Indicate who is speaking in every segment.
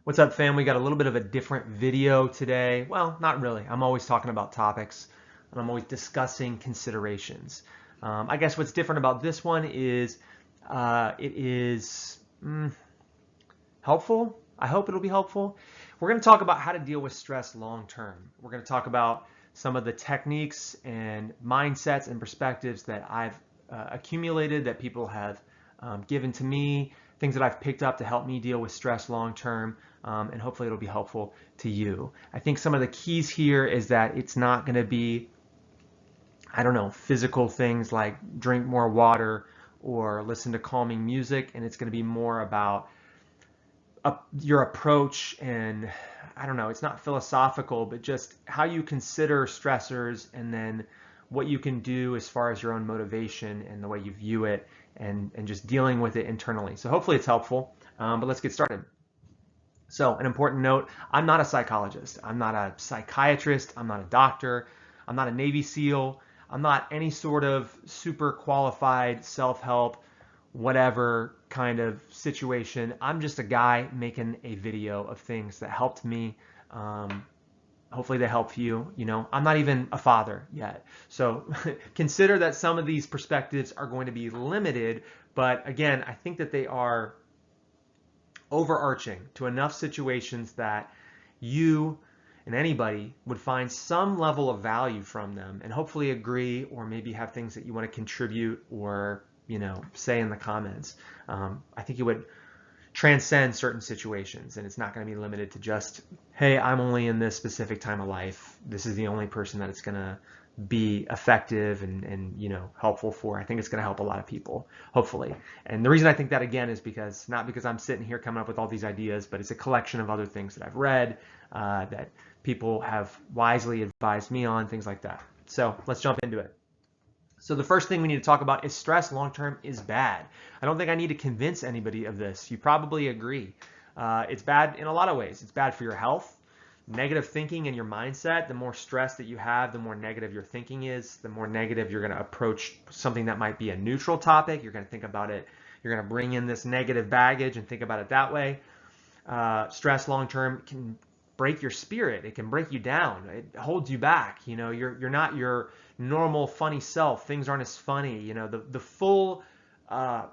Speaker 1: What's up, fam? We got a little bit of a different video today. Well, not really. I'm always talking about topics and I'm always discussing considerations. I guess what's different about this one is it is helpful. I hope it'll be helpful. We're going to talk about how to deal with stress long term. We're going to talk about some of the techniques and mindsets and perspectives that I've accumulated, that people have given to me, things that I've picked up to help me deal with stress long term, and hopefully it'll be helpful to you. I think some of the keys here is that it's not going to be, I don't know, physical things like drink more water or listen to calming music, and it's going to be more about your approach. And I don't know, it's not philosophical, but just how you consider stressors and then what you can do as far as your own motivation and the way you view it, and just dealing with it internally. So hopefully it's helpful, but let's get started. So an important note, I'm not a psychologist. I'm not a psychiatrist. I'm not a doctor. I'm not a Navy SEAL. I'm not any sort of super qualified self-help, whatever kind of situation. I'm just a guy making a video of things that helped me. Hopefully they help you. You know, I'm not even a father yet. So consider that some of these perspectives are going to be limited, but again, I think that they are overarching to enough situations that you and anybody would find some level of value from them and hopefully agree, or maybe have things that you want to contribute or, you know, say in the comments. I think it would transcend certain situations, and it's not going to be limited to just, hey, I'm only in this specific time of life. This is the only person that it's going to be effective and you know, helpful for. I think it's going to help a lot of people, hopefully. And the reason I think that, again, is because not because I'm sitting here coming up with all these ideas, but it's a collection of other things that I've read, that people have wisely advised me on, things like that. So let's jump into it. So the first thing we need to talk about is stress long-term is bad. I don't think I need to convince anybody of this. You probably agree. It's bad in a lot of ways. It's bad for your health. Negative thinking and your mindset, the more stress that you have, the more negative your thinking is, the more negative you're going to approach something that might be a neutral topic. You're going to think about it. You're going to bring in this negative baggage and think about it that way. Stress long-term can break your spirit. It can break you down. It holds you back. You know, you're not your normal funny self. Things aren't as funny. You know, the full, I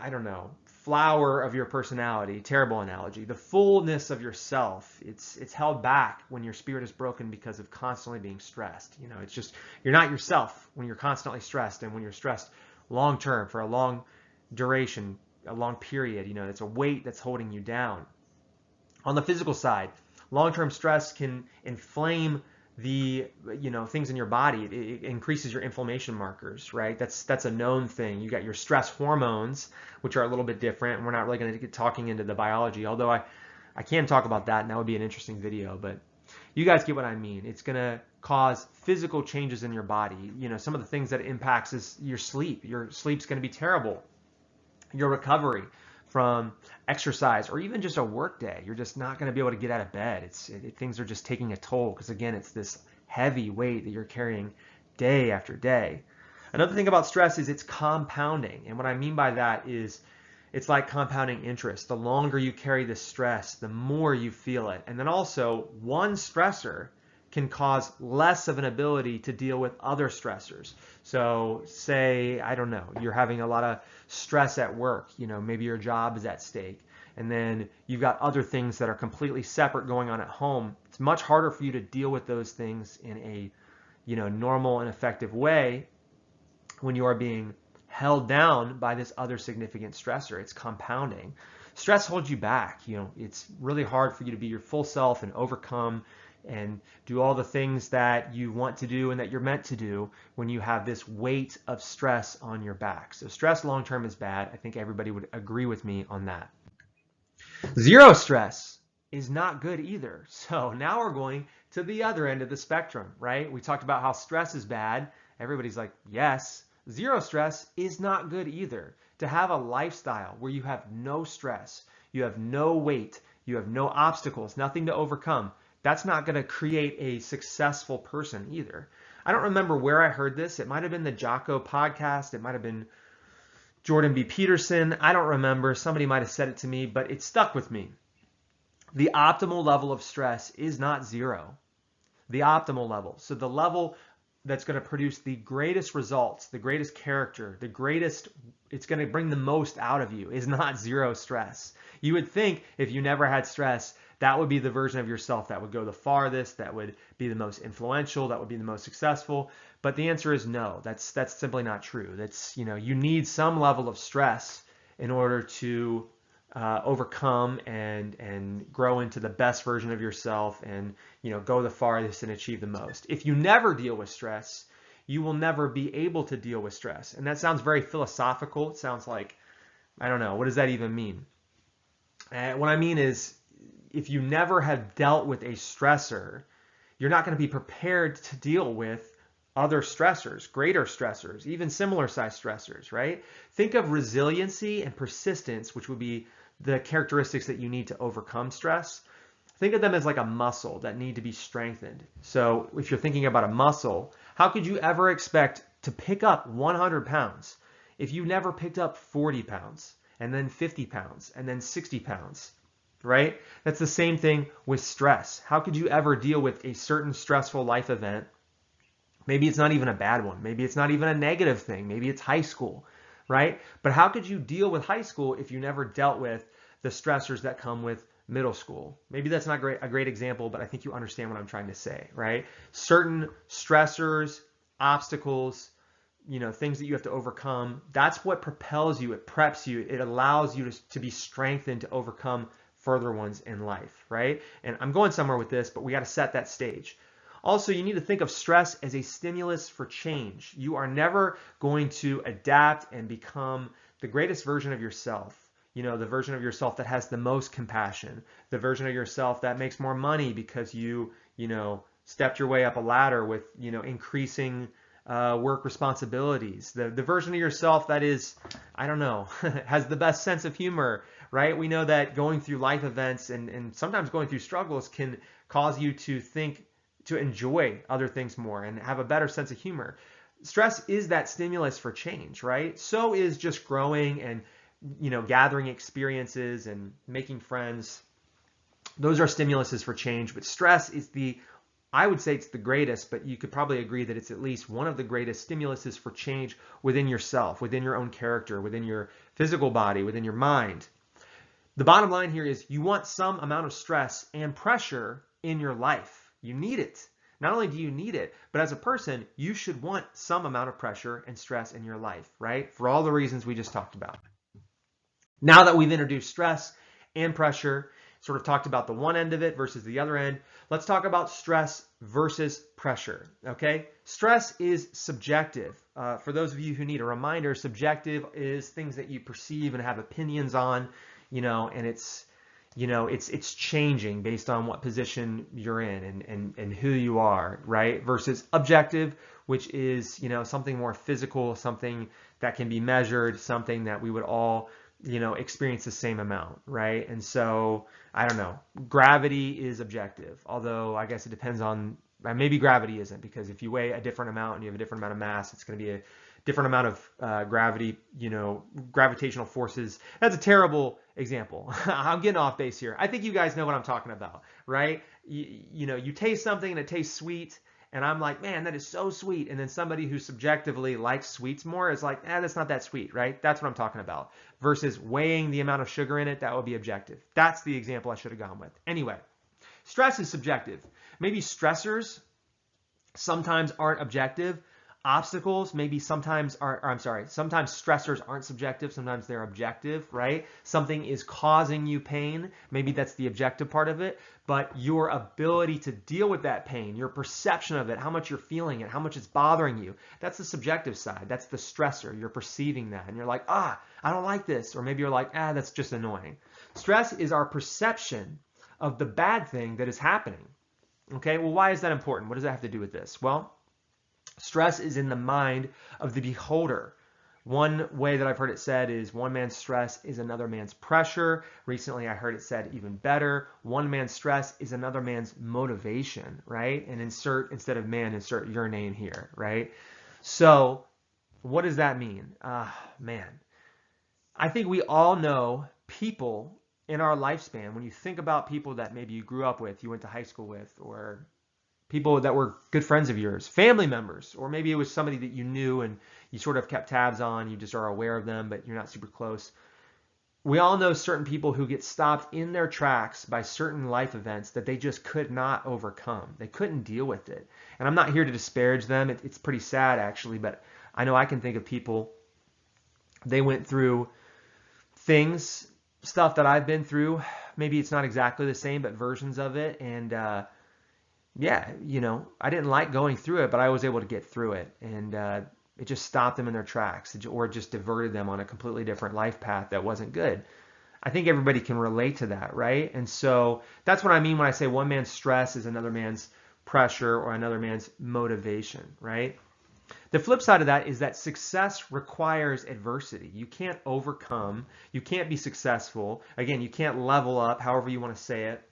Speaker 1: don't know, flower of your personality, terrible analogy, the fullness of yourself, it's held back when your spirit is broken because of constantly being stressed. You know, it's just, you're not yourself when you're constantly stressed, and when you're stressed long term for a long duration, a long period, you know, it's a weight that's holding you down. On the physical side, long-term stress can inflame the, you know, things in your body. It increases your inflammation markers, right? That's a known thing. You got your stress hormones, which are a little bit different, and we're not really going to get talking into the biology, although I can talk about that, and that would be an interesting video, but you guys get what I mean. It's going to cause physical changes in your body. You know, some of the things that it impacts is your sleep. Your sleep's going to be terrible. Your recovery from exercise, or even just a work day. You're just not going to be able to get out of bed. Things are just taking a toll, because again, it's this heavy weight that you're carrying day after day. Another thing about stress is it's compounding. And what I mean by that is it's like compounding interest. The longer you carry this stress, the more you feel it. And then also, one stressor can cause less of an ability to deal with other stressors. So say, I don't know, you're having a lot of stress at work, you know, maybe your job is at stake, and then you've got other things that are completely separate going on at home. It's much harder for you to deal with those things in a, you know, normal and effective way when you are being held down by this other significant stressor. It's compounding. Stress holds you back. You know, it's really hard for you to be your full self and overcome and do all the things that you want to do and that you're meant to do when you have this weight of stress on your back. So stress long term is bad. I think everybody would agree with me on that. Zero stress is not good either. So now we're going to the other end of the spectrum, right? We talked about how stress is bad. Everybody's like, yes. Zero stress is not good either. To have a lifestyle where you have no stress, you have no weight, you have no obstacles, nothing to overcome, that's not going to create a successful person either. I don't remember where I heard this. It might have been the Jocko podcast. It might have been Jordan B. Peterson. I don't remember. Somebody might have said it to me, but it stuck with me. The optimal level of stress is not zero. The optimal level. So the level that's going to produce the greatest results, the greatest character, it's going to bring the most out of you is not zero stress. You would think if you never had stress, that would be the version of yourself that would go the farthest, that would be the most influential, that would be the most successful. But the answer is no. That's simply not true. You need some level of stress in order to overcome and grow into the best version of yourself and go the farthest and achieve the most. If you never deal with stress, you will never be able to deal with stress. And that sounds very philosophical. It sounds like, I don't know, what does that even mean? What I mean is, if you never have dealt with a stressor, you're not going to be prepared to deal with other stressors, greater stressors, even similar sized stressors, right? Think of resiliency and persistence, which would be the characteristics that you need to overcome stress. Think of them as like a muscle that need to be strengthened. So if you're thinking about a muscle, how could you ever expect to pick up 100 pounds if you never picked up 40 pounds and then 50 pounds and then 60 pounds, right? That's the same thing with stress. How could you ever deal with a certain stressful life event? Maybe it's not even a bad one. Maybe it's not even a negative thing. Maybe it's high school, right? But how could you deal with high school if you never dealt with the stressors that come with middle school? Maybe that's not a great example, but I think you understand what I'm trying to say, right? Certain stressors, obstacles, things that you have to overcome, that's what propels you, it preps you, it allows you to be strengthened to overcome further ones in life, right? And I'm going somewhere with this, but we got to set that stage. Also, you need to think of stress as a stimulus for change. You are never going to adapt and become the greatest version of yourself. The version of yourself that has the most compassion, the version of yourself that makes more money because you stepped your way up a ladder with, increasing work responsibilities, the version of yourself that is, I don't know, has the best sense of humor, right? We know that going through life events and sometimes going through struggles can cause you to enjoy other things more and have a better sense of humor. Stress is that stimulus for change, right? So is just growing and gathering experiences and making friends. Those are stimuluses for change, but stress is I would say it's the greatest, but you could probably agree that it's at least one of the greatest stimuluses for change within yourself, within your own character, within your physical body, within your mind. The bottom line here is you want some amount of stress and pressure in your life. You need it. Not only do you need it, but as a person, you should want some amount of pressure and stress in your life, right? For all the reasons we just talked about. Now that we've introduced stress and pressure, sort of talked about the one end of it versus the other end, let's talk about stress versus pressure, okay? Stress is subjective. For those of you who need a reminder, subjective is things that you perceive and have opinions on, and it's changing based on what position you're in and who you are, right? Versus objective, which is, something more physical, something that can be measured, something that we would all experience the same amount, right? And so, I don't know, gravity is objective, although I guess it depends on, maybe gravity isn't, because if you weigh a different amount and you have a different amount of mass, it's going to be a different amount of gravity, gravitational forces. That's a terrible example. I'm getting off base here. I think you guys know what I'm talking about, right? You taste something and it tastes sweet, and I'm like, man, that is so sweet. And then somebody who subjectively likes sweets more is like, that's not that sweet, right? That's what I'm talking about. Versus weighing the amount of sugar in it, that would be objective. That's the example I should have gone with. Anyway, stress is subjective. Maybe stressors sometimes aren't objective. Obstacles maybe sometimes sometimes stressors aren't subjective, sometimes they're objective, right? Something is causing you pain, maybe that's the objective part of it, but your ability to deal with that pain, your perception of it, how much you're feeling it, how much it's bothering you, that's the subjective side, that's the stressor, you're perceiving that, and you're like, I don't like this, or maybe you're like, that's just annoying. Stress is our perception of the bad thing that is happening. Okay, well, why is that important? What does that have to do with this? Well, stress is in the mind of the beholder. One way that I've heard it said is one man's stress is another man's pressure. Recently, I heard it said even better. One man's stress is another man's motivation, right? And instead of man, insert your name here, right? So what does that mean? Man, I think we all know people in our lifespan, when you think about people that maybe you grew up with, you went to high school with, or people that were good friends of yours, family members, or maybe it was somebody that you knew and you sort of kept tabs on, you just are aware of them, but you're not super close. We all know certain people who get stopped in their tracks by certain life events that they just could not overcome. They couldn't deal with it. And I'm not here to disparage them. It's pretty sad, actually, but I know I can think of people, they went through things, stuff that I've been through. Maybe it's not exactly the same, but versions of it. And yeah, I didn't like going through it, but I was able to get through it. And it just stopped them in their tracks, or just diverted them on a completely different life path that wasn't good. I think everybody can relate to that, right? And so that's what I mean when I say one man's stress is another man's pressure or another man's motivation, right? The flip side of that is that success requires adversity. You can't overcome, you can't be successful. Again, you can't level up, however you want to say it,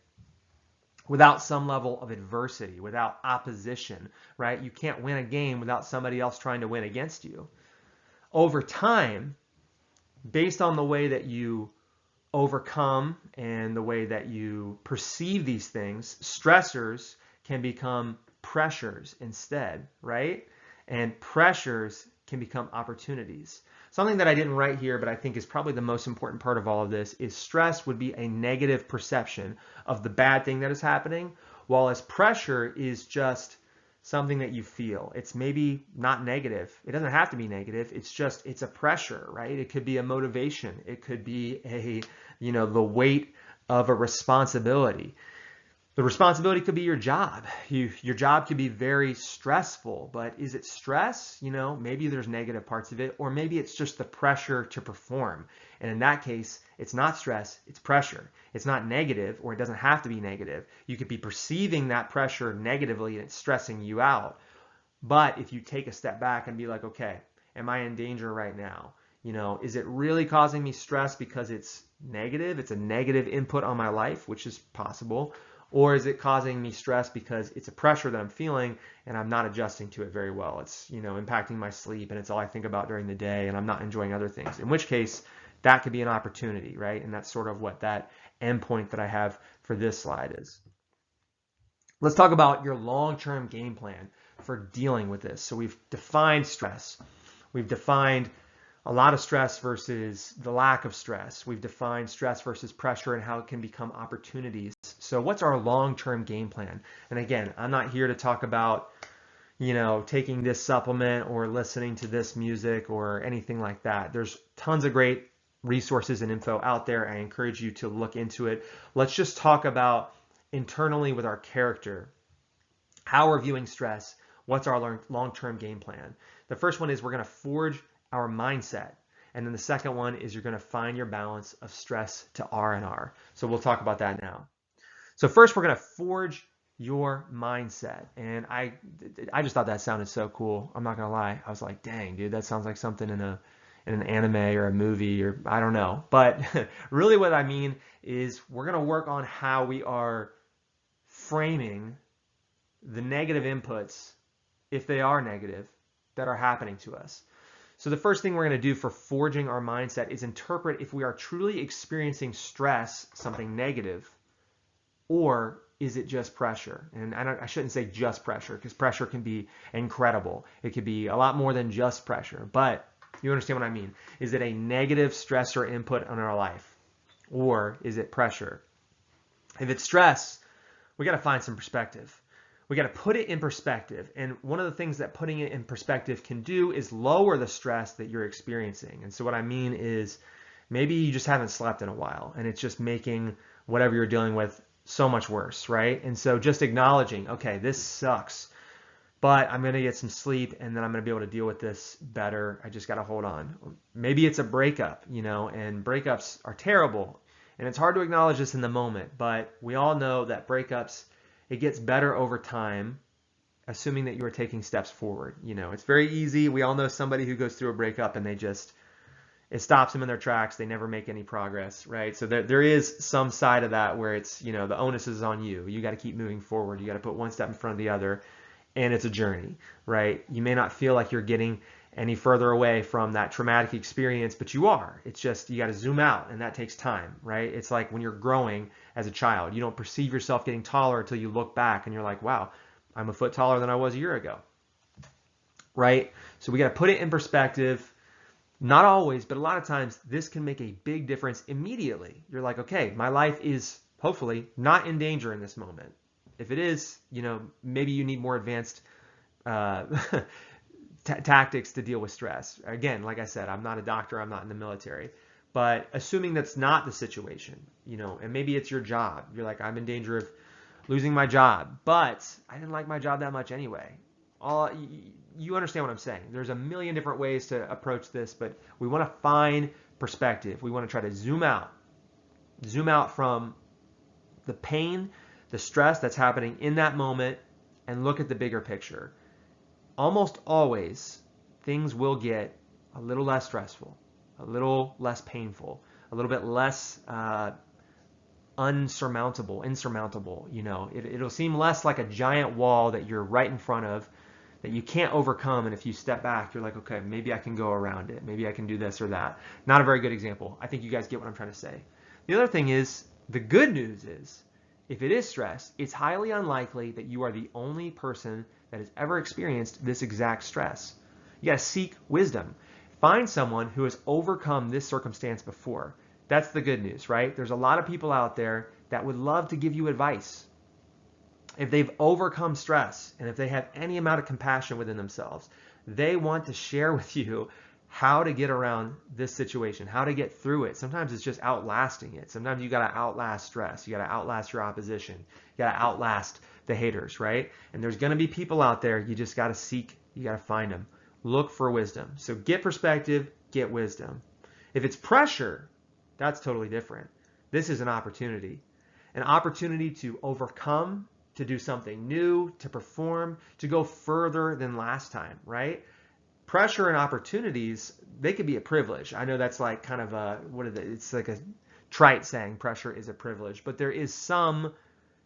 Speaker 1: without some level of adversity, without opposition, right? You can't win a game without somebody else trying to win against you. Over time, based on the way that you overcome and the way that you perceive these things, stressors can become pressures instead, right? And pressures can become opportunities. Something that I didn't write here, but I think is probably the most important part of all of this, is stress would be a negative perception of the bad thing that is happening, while as pressure is just something that you feel. It's maybe not negative. It doesn't have to be negative. It's a pressure, right? It could be a motivation. It could be the weight of a responsibility. The responsibility could be your job. Your job could be very stressful, but is it stress? Maybe there's negative parts of it, or maybe it's just the pressure to perform. And in that case, it's not stress, it's pressure. It's not negative, or it doesn't have to be negative. You could be perceiving that pressure negatively and it's stressing you out. But if you take a step back and be like, okay, am I in danger right now? Is it really causing me stress because it's negative? It's a negative input on my life, which is possible. Or is it causing me stress because it's a pressure that I'm feeling and I'm not adjusting to it very well? It's, impacting my sleep and it's all I think about during the day and I'm not enjoying other things. In which case, that could be an opportunity, right? And that's sort of what that endpoint that I have for this slide is. Let's talk about your long-term game plan for dealing with this. So we've defined stress. We've defined a lot of stress versus the lack of stress. We've defined stress versus pressure and how it can become opportunities. So what's our long-term game plan? And again, I'm not here to talk about, taking this supplement or listening to this music or anything like that. There's tons of great resources and info out there. I encourage you to look into it. Let's just talk about internally with our character, how we're viewing stress, what's our long-term game plan. The first one is we're going to forge our mindset. And then the second one is you're going to find your balance of stress to R&R. So we'll talk about that now. So first we're going to forge your mindset. And I just thought that sounded so cool. I'm not going to lie. I was like, dang, dude, that sounds like something in an anime or a movie, or I don't know. But really what I mean is we're going to work on how we are framing the negative inputs, if they are negative, that are happening to us. So the first thing we're going to do for forging our mindset is interpret if we are truly experiencing stress, something negative, or is it just pressure? And I shouldn't say just pressure, because pressure can be incredible. It could be a lot more than just pressure, but you understand what I mean. Is it a negative stressor input on our life, or is it pressure? If it's stress, we got to find some perspective. We got to put it in perspective. And one of the things that putting it in perspective can do is lower the stress that you're experiencing. And so what I mean is maybe you just haven't slept in a while and it's just making whatever you're dealing with so much worse, right? And so just acknowledging, okay, this sucks, but I'm going to get some sleep and then I'm going to be able to deal with this better. I just got to hold on. Maybe it's a breakup, and breakups are terrible. And it's hard to acknowledge this in the moment, but we all know that breakups, it gets better over time, assuming that you are taking steps forward. It's very easy. We all know somebody who goes through a breakup and it stops them in their tracks. They never make any progress, right? So there is some side of that where it's, the onus is on you. You got to keep moving forward. You got to put one step in front of the other, and it's a journey, right? You may not feel like you're getting any further away from that traumatic experience, but you are. It's just you got to zoom out, and that takes time, right? It's like when you're growing as a child. You don't perceive yourself getting taller until you look back and you're like, wow, I'm a foot taller than I was a year ago, right? So we got to put it in perspective. Not always, but a lot of times this can make a big difference immediately. You're like, okay, my life is hopefully not in danger in this moment. If it is, maybe you need more advanced tactics to deal with stress. Again, like I said, I'm not a doctor, I'm not in the military, but assuming that's not the situation, and maybe it's your job. You're like, I'm in danger of losing my job, but I didn't like my job that much anyway. You understand what I'm saying. There's a million different ways to approach this, but we want to find perspective. We want to try to zoom out from the pain, the stress that's happening in that moment, and look at the bigger picture. Almost always, things will get a little less stressful, a little less painful, a little bit less insurmountable. It'll seem less like a giant wall that you're right in front of that you can't overcome. And if you step back, you're like, okay, maybe I can go around it. Maybe I can do this or that. Not a very good example. I think you guys get what I'm trying to say. The other thing is, the good news is, if it is stress, it's highly unlikely that you are the only person that has ever experienced this exact stress. You got to seek wisdom. Find someone who has overcome this circumstance before. That's the good news, right? There's a lot of people out there that would love to give you advice. If they've overcome stress and if they have any amount of compassion within themselves, they want to share with you how to get around this situation, how to get through it. Sometimes it's just outlasting it. Sometimes you got to outlast stress. You got to outlast your opposition. You got to outlast the haters, right? And there's going to be people out there. You just got to seek. You got to find them. Look for wisdom. So get perspective, get wisdom. If it's pressure, that's totally different. This is an opportunity to overcome, to do something new, to perform, to go further than last time, right? Pressure and opportunities, they could be a privilege. I know that's like kind of it's like a trite saying, pressure is a privilege, but there is some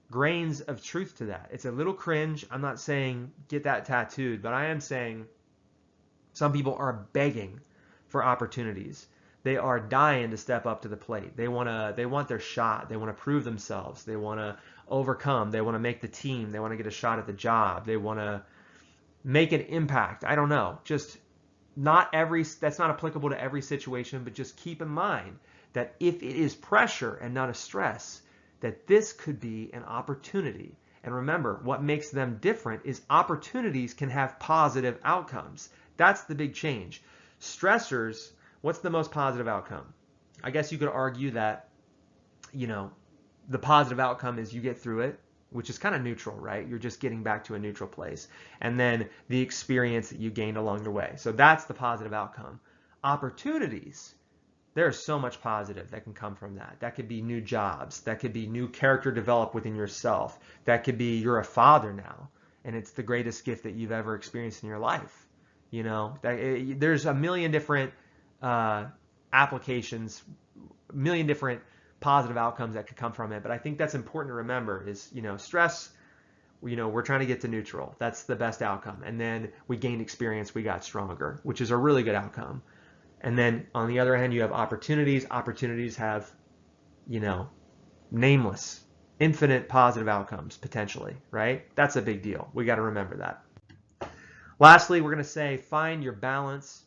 Speaker 1: grains of truth to that. It's a little cringe. I'm not saying get that tattooed, but I am saying some people are begging for opportunities. They are dying to step up to the plate. They want their shot. They want to prove themselves. They want to overcome. They want to make the team. They want to get a shot at the job. They want to make an impact. I don't know. Just that's not applicable to every situation, but just keep in mind that if it is pressure and not a stress, that this could be an opportunity. And remember, what makes them different is opportunities can have positive outcomes. That's the big change. Stressors, what's the most positive outcome? I guess you could argue that, the positive outcome is you get through it, which is kind of neutral, right? You're just getting back to a neutral place. And then the experience that you gained along the way. So that's the positive outcome. Opportunities, there's so much positive that can come from that. That could be new jobs. That could be new character developed within yourself. That could be you're a father now, and it's the greatest gift that you've ever experienced in your life. There's a million different applications, a million different positive outcomes that could come from it. But I think that's important to remember is, stress, we're trying to get to neutral. That's the best outcome. And then we gained experience, we got stronger, which is a really good outcome. And then on the other hand, you have opportunities. Opportunities have, nameless, infinite positive outcomes potentially, right? That's a big deal. We got to remember that. Lastly, we're going to say find your balance.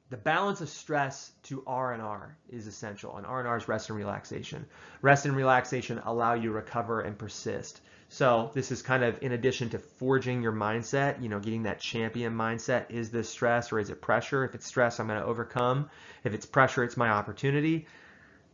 Speaker 1: The balance of stress to R&R is essential, and R&R is rest and relaxation. Rest and relaxation allow you to recover and persist. So this is kind of in addition to forging your mindset, getting that champion mindset. Is this stress or is it pressure? If it's stress, I'm going to overcome. If it's pressure, it's my opportunity.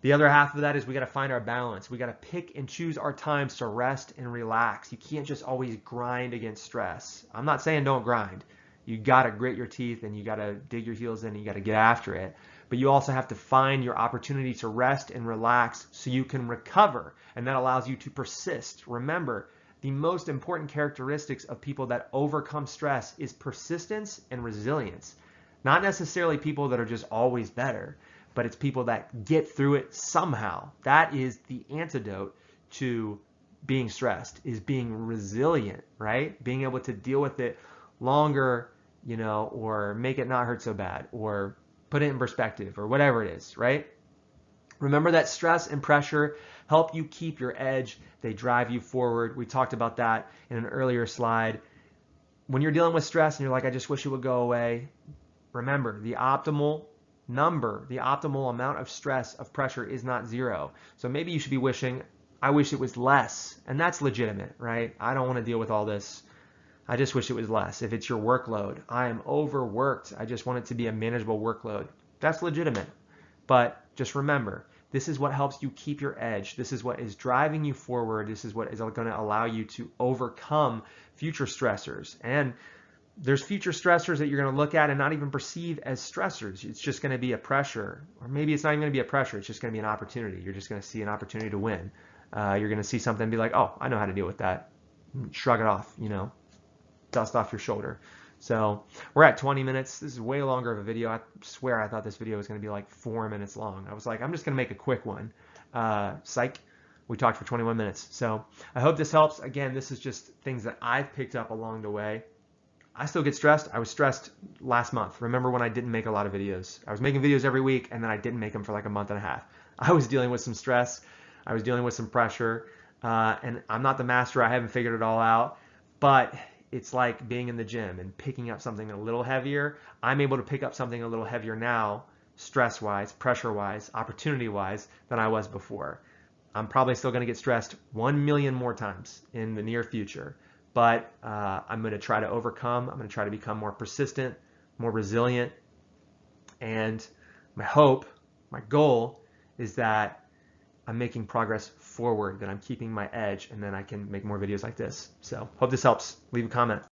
Speaker 1: The other half of that is we got to find our balance. We got to pick and choose our times to rest and relax. You can't just always grind against stress. I'm not saying don't grind. You got to grit your teeth and you got to dig your heels in and you got to get after it. But you also have to find your opportunity to rest and relax so you can recover. And that allows you to persist. Remember, the most important characteristics of people that overcome stress is persistence and resilience. Not necessarily people that are just always better, but it's people that get through it somehow. That is the antidote to being stressed, is being resilient, right? Being able to deal with it longer you know, or make it not hurt so bad, or put it in perspective, or whatever it is, right? Remember that stress and pressure help you keep your edge. They drive you forward. We talked about that in an earlier slide. When you're dealing with stress and you're like, I just wish it would go away, remember the optimal number, the optimal amount of stress, of pressure is not 0. So maybe you should be wishing, I wish it was less. And that's legitimate, right? I don't want to deal with all this. I just wish it was less. If it's your workload, I am overworked. I just want it to be a manageable workload. That's legitimate. But just remember, this is what helps you keep your edge. This is what is driving you forward. This is what is going to allow you to overcome future stressors. And there's future stressors that you're going to look at and not even perceive as stressors. It's just going to be a pressure, or maybe it's not even going to be a pressure. It's just going to be an opportunity. You're just going to see an opportunity to win. You're going to see something and be like, oh, I know how to deal with that. Shrug it off, you know, dust off your shoulder. So we're at 20 minutes. This is way longer of a video. I swear I thought this video was going to be like 4 minutes long. I was like, I'm just going to make a quick one. Psych. We talked for 21 minutes. So I hope this helps. Again, this is just things that I've picked up along the way. I still get stressed. I was stressed last month. Remember when I didn't make a lot of videos? I was making videos every week and then I didn't make them for like a month and a half. I was dealing with some stress. I was dealing with some pressure. And I'm not the master. I haven't figured it all out. But it's like being in the gym and picking up something a little heavier. I'm able to pick up something a little heavier now, stress-wise, pressure-wise, opportunity-wise, than I was before. I'm probably still going to get stressed 1 million more times in the near future. But I'm going to try to overcome. I'm going to try to become more persistent, more resilient. And my hope, my goal is that I'm making progress forward, that I'm keeping my edge, and then I can make more videos like this. So hope this helps. Leave a comment.